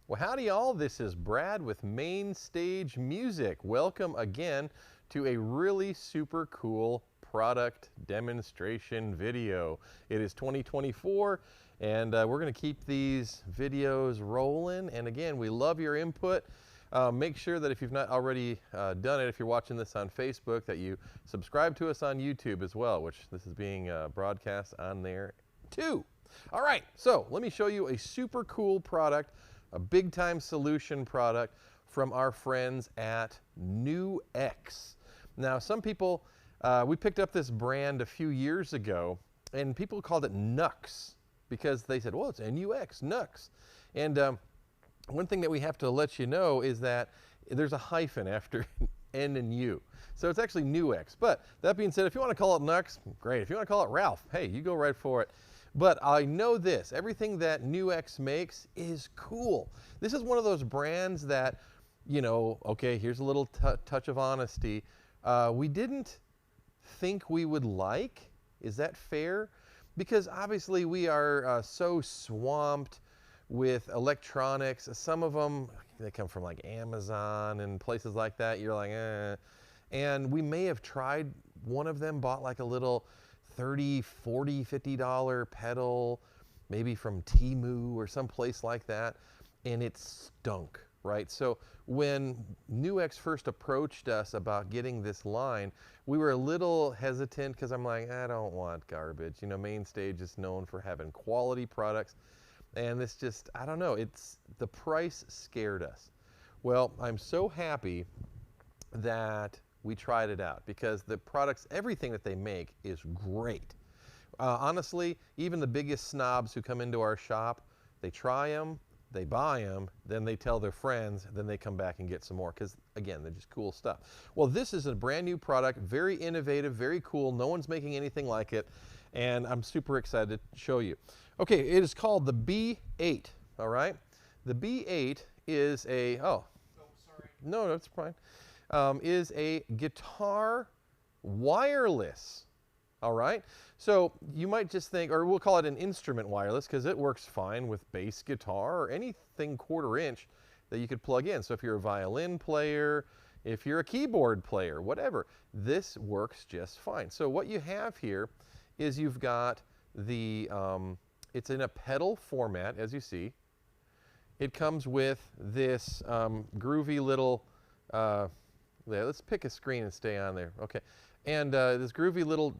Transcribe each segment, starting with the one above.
Well, howdy y'all, this is Brad with Main Stage Music. Welcome again to a really super cool product demonstration video. It is 2024 and we're going to keep these videos rolling. And again, we love your input. Make sure that if you've not already done it, if you're watching this on Facebook, that you subscribe to us on YouTube as well, which this is being broadcast on there too. All right, so let me show you a super cool product, a big time solution product from our friends at NUX. Now, some people, we picked up this brand a few years ago and people called it NUX because they said, well, it's NUX, NUX. And one thing that we have to let you know is that there's a hyphen after N and U. So it's actually NUX. But that being said, if you want to call it NUX, great. If you want to call it Ralph, hey, you go right for it. But I know this, everything that NUX makes is cool. This is one of those brands that, you know, okay, here's a little touch of honesty. We didn't think we would like. Is that fair? Because obviously we are so swamped with electronics. Some of them, they come from like Amazon and places like that. You're like, eh. And we may have tried one of them, bought like a little $30, $40, $50 pedal, maybe from Temu or someplace like that, and it stunk, right? So when NUX first approached us about getting this line, we were a little hesitant because I'm like, I don't want garbage. You know, Main Stage is known for having quality products, and this just, I don't know, the price scared us. Well, I'm so happy that we tried it out because the products, everything that they make is great. Honestly, even the biggest snobs who come into our shop, they try them, they buy them, then they tell their friends, then they come back and get some more because, again, they're just cool stuff. Well, this is a brand new product, very innovative, very cool. No one's making anything like it, and I'm super excited to show you. Okay, it is called the B8, all right? The B8 is a, oh sorry. No, that's fine. Is a guitar wireless, all right? So you might just think, or we'll call it an instrument wireless because it works fine with bass guitar or anything 1/4 inch that you could plug in. So if you're a violin player, if you're a keyboard player, whatever, this works just fine. So what you have here is you've got the, it's in a pedal format, as you see. It comes with this groovy little, let's pick a screen and stay on there. Okay, and this groovy little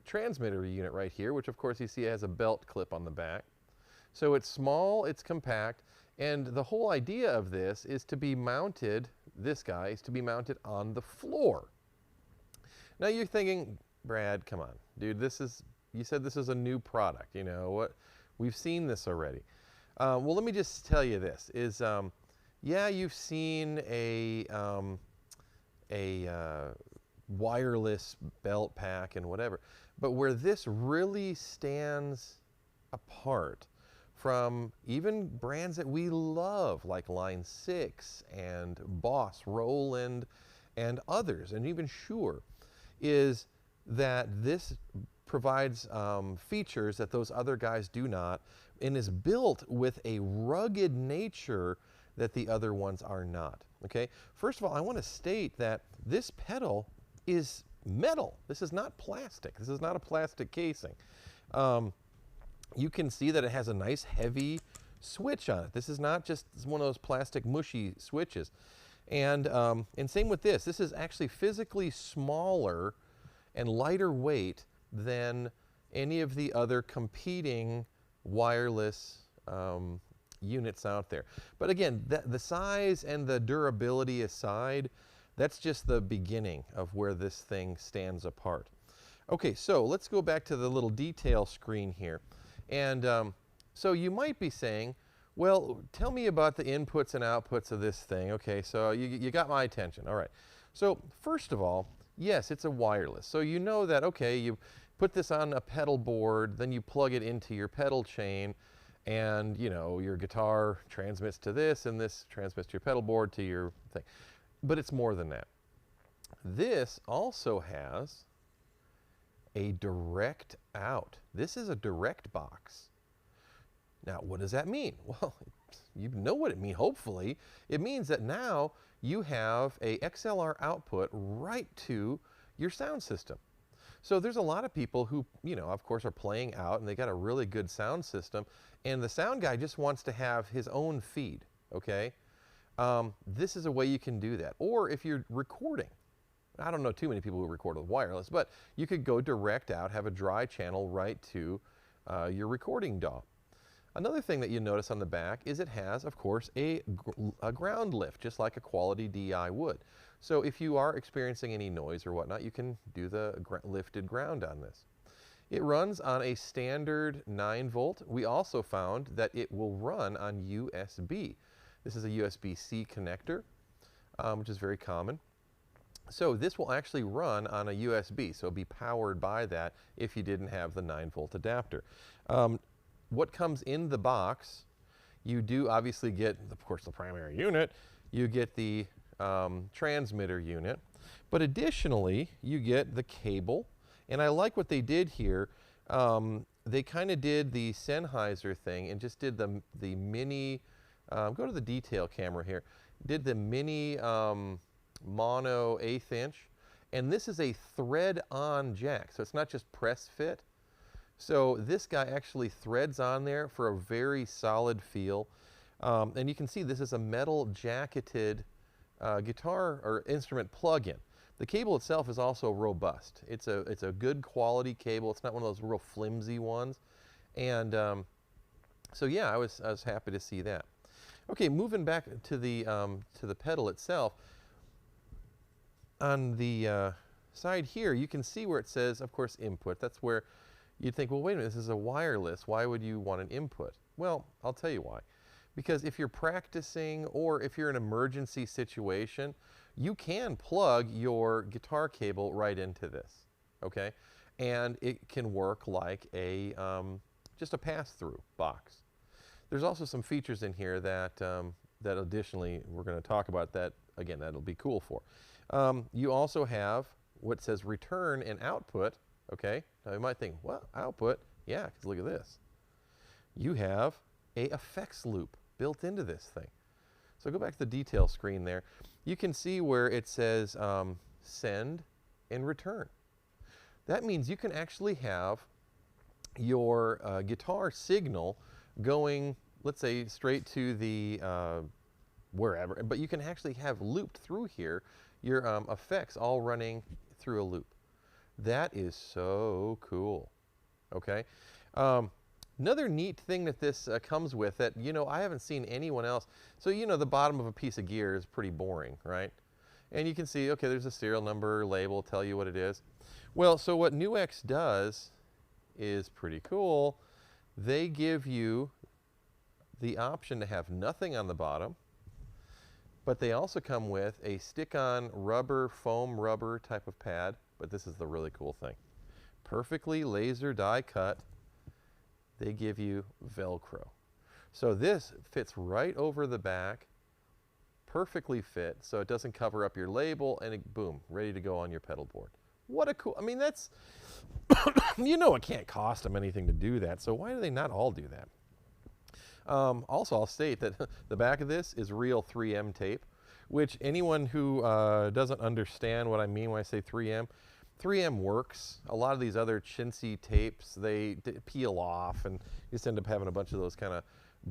transmitter unit right here, which of course you see has a belt clip on the back. So it's small, it's compact, and the whole idea of this is to be mounted, this guy is to be mounted on the floor. Now you're thinking, Brad, come on, dude, you said this is a new product, you know, what? We've seen this already. Well, let me just tell you this, is yeah, you've seen a wireless belt pack and whatever, but where this really stands apart from even brands that we love, like Line 6 and Boss, Roland, and others, and even Shure, is that this provides features that those other guys do not, and is built with a rugged nature that the other ones are not. Okay, first of all, I want to state that this pedal is metal. This is not plastic. This is not a plastic casing. You can see that it has a nice heavy switch on it. This is not just one of those plastic mushy switches. And same with this. This is actually physically smaller and lighter weight than any of the other competing wireless units out there. But again, the size and the durability aside, that's just the beginning of where this thing stands apart. Okay, so let's go back to the little detail screen here. And so you might be saying, well, tell me about the inputs and outputs of this thing. Okay, so you got my attention. All right. So first of all, yes, it's a wireless. So you know that, okay, you put this on a pedal board, then you plug it into your pedal chain, and you know, your guitar transmits to this, and this transmits to your pedal board to your thing. But it's more than that. This also has a direct out. This is a direct box. Now, what does that mean? Well, you know what it means, hopefully. It means that now you have a XLR output right to your sound system. So there's a lot of people who, you know, of course, are playing out and they got a really good sound system, and the sound guy just wants to have his own feed, okay? This is a way you can do that. Or if you're recording, I don't know too many people who record with wireless, but you could go direct out, have a dry channel right to your recording DAW. Another thing that you notice on the back is it has, of course, a ground lift, just like a quality DI would. So if you are experiencing any noise or whatnot, you can do the lifted ground on this. It runs on a standard 9-volt. We also found that it will run on USB. This is a USB-C connector, which is very common. So this will actually run on a USB, so it'll be powered by that if you didn't have the 9-volt adapter. What comes in the box, you do obviously get, of course, the primary unit. You get the transmitter unit, but additionally, you get the cable. And I like what they did here. They kind of did the Sennheiser thing and just did the mini, go to the detail camera here, did the mini mono 1/8 inch. And this is a thread-on jack, so it's not just press fit. So this guy actually threads on there for a very solid feel. And you can see this is a metal jacketed guitar or instrument plug-in. The cable itself is also robust. It's a good quality cable. It's not one of those real flimsy ones. And so yeah, I was happy to see that. Okay, moving back to the pedal itself. On the side here, you can see where it says, of course, input. That's where you'd think, well, wait a minute, this is a wireless. Why would you want an input? Well, I'll tell you why. Because if you're practicing or if you're in an emergency situation, you can plug your guitar cable right into this, okay? And it can work like a just a pass-through box. There's also some features in here that, that additionally we're going to talk about that, again, that'll be cool for. You also have what says return and output. Okay, now you might think, what, output? Yeah, because look at this. You have a effects loop built into this thing. So go back to the detail screen there. You can see where it says send and return. That means you can actually have your guitar signal going, let's say, straight to the wherever, but you can actually have looped through here your effects all running through a loop. That is so cool, okay? Another neat thing that this comes with that, you know, I haven't seen anyone else. So, you know, the bottom of a piece of gear is pretty boring, right? And you can see, okay, there's a serial number label, tell you what it is. Well, so what NuX does is pretty cool. They give you the option to have nothing on the bottom, but they also come with a stick-on rubber, foam rubber type of pad. But this is the really cool thing. Perfectly laser die cut, they give you Velcro. So this fits right over the back, perfectly fit, so it doesn't cover up your label, and it, boom, ready to go on your pedal board. What a cool, I mean, that's, you know it can't cost them anything to do that, so why do they not all do that? Also, I'll state that the back of this is real 3M tape, which anyone who doesn't understand what I mean when I say 3M, 3M works. A lot of these other chintzy tapes, they peel off, and you just end up having a bunch of those kind of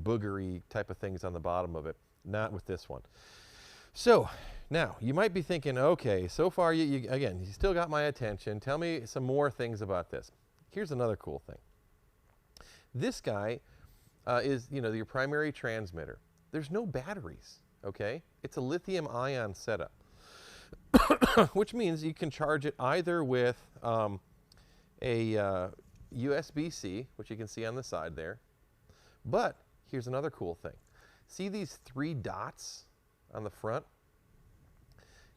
boogery type of things on the bottom of it. Not with this one. So now you might be thinking, okay, so far again, you still got my attention. Tell me some more things about this. Here's another cool thing. This guy is, you know, your primary transmitter. There's no batteries, okay? It's a lithium-ion setup. Which means you can charge it either with a USB-C, which you can see on the side there. But here's another cool thing. See these 3 dots on the front?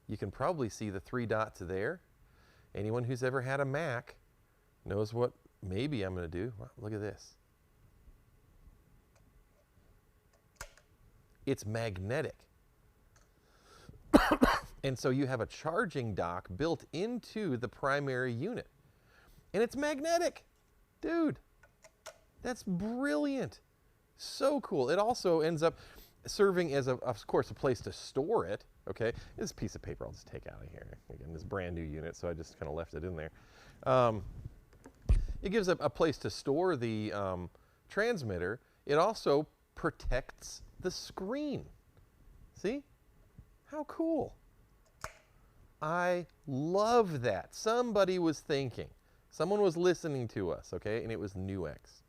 You can probably see the 3 dots there. Anyone who's ever had a Mac knows what maybe I'm going to do. Wow, look at this. It's magnetic. And so you have a charging dock built into the primary unit. And it's magnetic. Dude, that's brilliant. So cool. It also ends up serving as, of course, a place to store it. Okay, this piece of paper I'll just take out of here. Again, this brand new unit, so I just kind of left it in there. It gives a place to store the transmitter. It also protects the screen. See? How cool. I love that. Somebody was thinking. Someone was listening to us, okay? And it was NUX.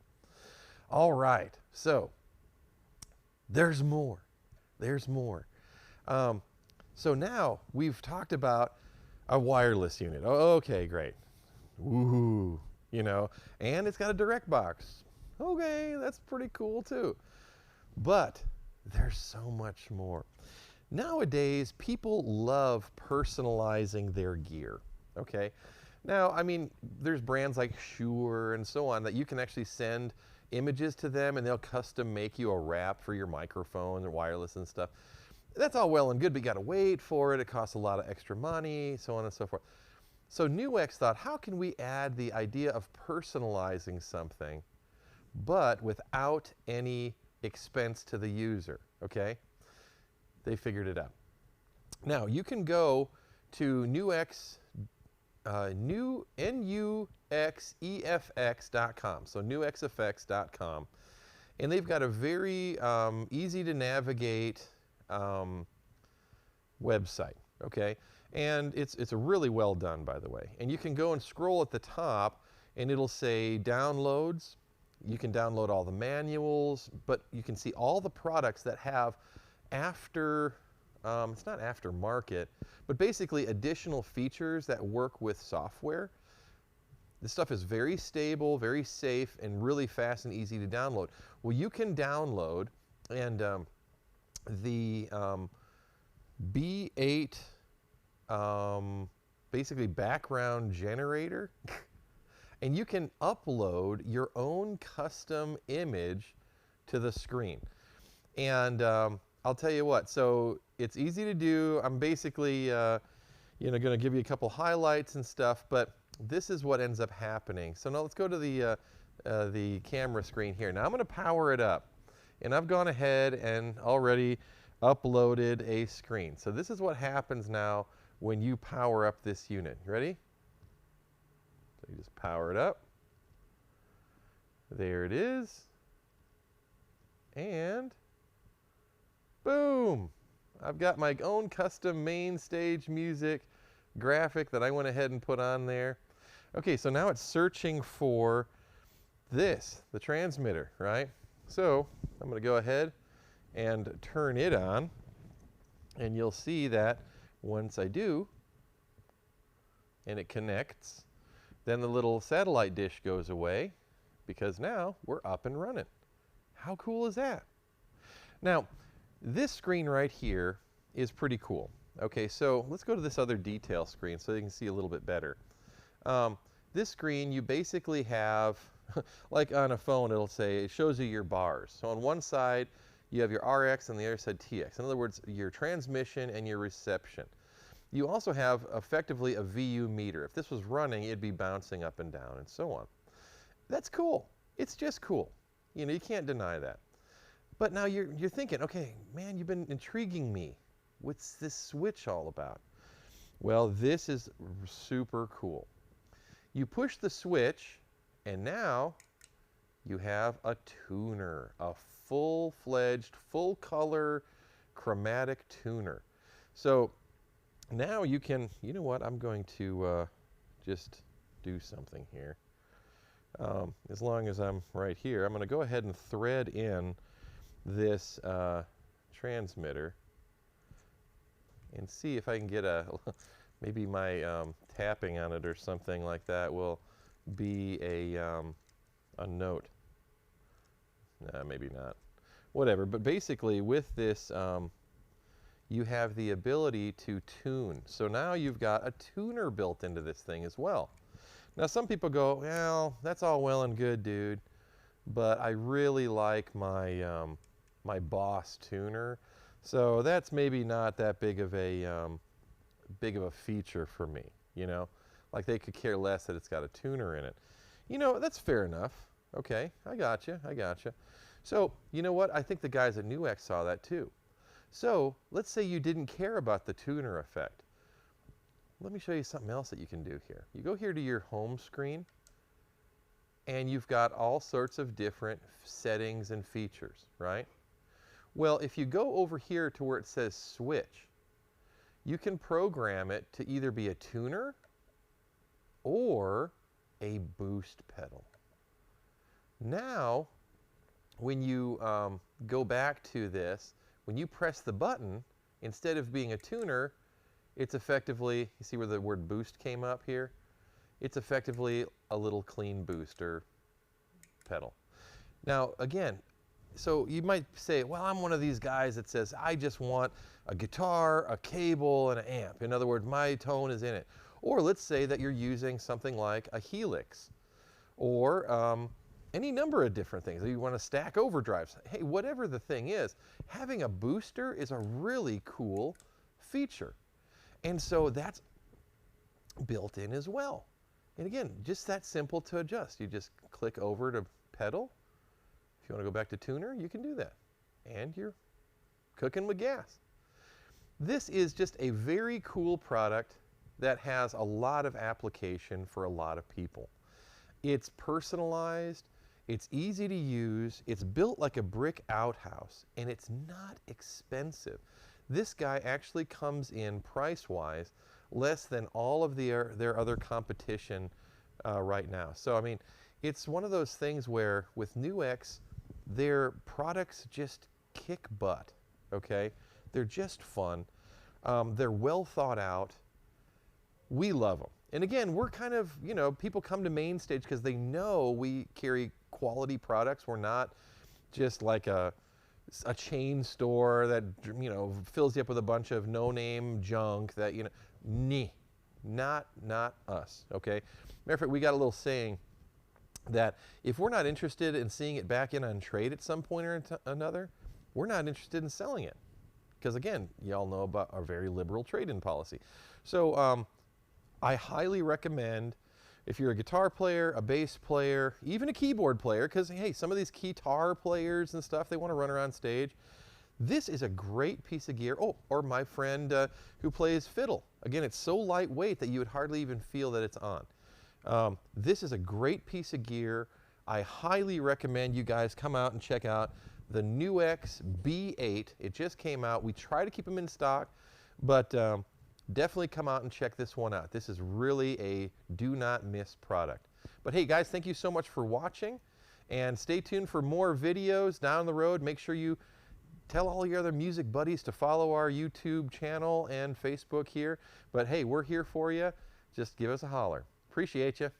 All right, so there's more. There's more. So now we've talked about a wireless unit. Oh, okay, great. Woohoo, you know, and it's got a direct box. Okay, that's pretty cool too. But there's so much more. Nowadays, people love personalizing their gear, okay? Now, I mean, there's brands like Shure and so on that you can actually send images to them and they'll custom make you a wrap for your microphone and wireless and stuff. That's all well and good, but you gotta wait for it. It costs a lot of extra money, so on and so forth. So NUX thought, how can we add the idea of personalizing something, but without any expense to the user, okay? They figured it out. Now, you can go to NUX, nuxefx.com, so nuxefx.com, and they've got a very easy to navigate website, okay? And it's a really well done, by the way. And you can go and scroll at the top, and it'll say downloads. You can download all the manuals, but you can see all the products that have it's not aftermarket, but basically additional features that work with software. This stuff is very stable, very safe, and really fast and easy to download. Well, you can download, and the B8 basically background generator, and you can upload your own custom image to the screen. And I'll tell you what, so it's easy to do. I'm basically going to give you a couple highlights and stuff, but this is what ends up happening. So now let's go to the camera screen here. Now I'm going to power it up, and I've gone ahead and already uploaded a screen. So this is what happens now when you power up this unit. You ready? So you just power it up. There it is. And boom! I've got my own custom main stage music graphic that I went ahead and put on there. Okay, so now it's searching for this, the transmitter, right? So I'm going to go ahead and turn it on, and you'll see that once I do, and it connects, then the little satellite dish goes away, because now we're up and running. How cool is that? Now, this screen right here is pretty cool. Okay, so let's go to this other detail screen so you can see a little bit better. This screen, you basically have, like on a phone, it'll say, it shows you your bars. So on one side, you have your RX and the other side TX. In other words, your transmission and your reception. You also have effectively a VU meter. If this was running, it'd be bouncing up and down and so on. That's cool. It's just cool. You know, you can't deny that. But now you're thinking, okay, man, you've been intriguing me. What's this switch all about? Well, this is super cool. You push the switch, and now you have a tuner, a full-fledged, full-color chromatic tuner. So now you can, you know what, I'm going to just do something here. As long as I'm right here, I'm going to go ahead and thread in this transmitter and see if I can get maybe my tapping on it or something like that will be a note. Nah, maybe not. Whatever, but basically with this you have the ability to tune. So now you've got a tuner built into this thing as well. Now some people go, well, that's all well and good, dude, but I really like my my Boss tuner, so that's maybe not that big of a feature for me, you know? Like they could care less that it's got a tuner in it. You know, that's fair enough. Okay, I gotcha. So, you know what? I think the guys at NUX saw that too. So, let's say you didn't care about the tuner effect. Let me show you something else that you can do here. You go here to your home screen, and you've got all sorts of different settings and features, right? Well, if you go over here to where it says switch, you can program it to either be a tuner or a boost pedal. Now, when you go back to this, when you press the button, instead of being a tuner, it's effectively, you see where the word boost came up here? It's effectively a little clean booster pedal. Now, again, so you might say, well, I'm one of these guys that says, I just want a guitar, a cable, and an amp. In other words, my tone is in it. Or let's say that you're using something like a Helix, or any number of different things. You want to stack overdrives. Hey, whatever the thing is, having a booster is a really cool feature. And so that's built in as well. And again, just that simple to adjust. You just click over to pedal. If you want to go back to tuner, you can do that. And you're cooking with gas. This is just a very cool product that has a lot of application for a lot of people. It's personalized, it's easy to use, it's built like a brick outhouse, and it's not expensive. This guy actually comes in price-wise less than all of their other competition right now. So I mean, it's one of those things where with NUX, their products just kick butt, okay? They're just fun. They're well thought out. We love them. And again, we're kind of, you know, people come to MainStage because they know we carry quality products. We're not just like a chain store that, you know, fills you up with a bunch of no-name junk that, you know, not us, okay? Matter of fact, we got a little saying that if we're not interested in seeing it back in on trade at some point or another, we're not interested in selling it. Because again, y'all know about our very liberal trade-in policy. So I highly recommend, if you're a guitar player, a bass player, even a keyboard player, because hey, some of these guitar players and stuff, they want to run around stage. This is a great piece of gear. Oh, or my friend who plays fiddle. Again, it's so lightweight that you would hardly even feel that it's on. This is a great piece of gear. I highly recommend you guys come out and check out the NUX B8. It just came out. We try to keep them in stock, but definitely come out and check this one out. This is really a do not miss product. But hey guys, thank you so much for watching, and stay tuned for more videos down the road. Make sure you tell all your other music buddies to follow our YouTube channel and Facebook here. But hey, we're here for you. Just give us a holler. Appreciate you.